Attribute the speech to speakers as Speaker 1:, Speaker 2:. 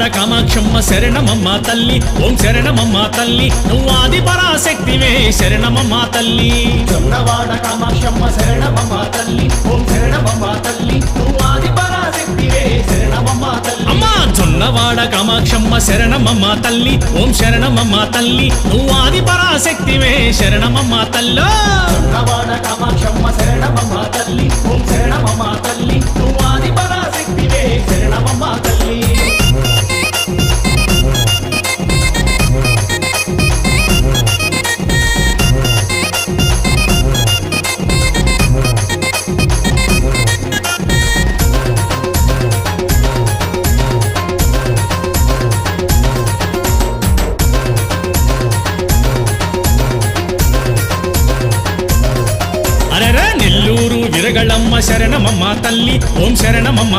Speaker 1: జొన్నవాడ కామాక్షమ్మ శరణమమ్మ తల్లి ఓం శరణమమ్మ తల్లి నువ్వు ఆది పరాశక్తివే శరణమమ్మ తల్లి
Speaker 2: జొన్నవాడ కామాక్షమ్మ శరణమమ్మ తల్లి ఓం శరణమమ్మ తల్లి నువ్వు ఆది పరాశక్తివే శరణమమ్మ తల్లి
Speaker 1: అమ్మా జొన్నవాడ కామాక్షమ్మ శరణమమ్మ తల్లి ఓం శరణమమ్మ తల్లి నువ్వు ఆది పరాశక్తివే శరణమమ్మ తల్లో
Speaker 2: జొన్నవాడ కామాక్షమ్మ శరణమమ్మ తల్లి ఓం శరణమమ్మ తల్లి నువ్వు ఆది పరాశక్తివే శరణమమ్మ తల్లి
Speaker 1: అరెరా నెల్లూరు విరగళమ్మ శరణమమ్మ తల్లి ఓం శరణమమ్మ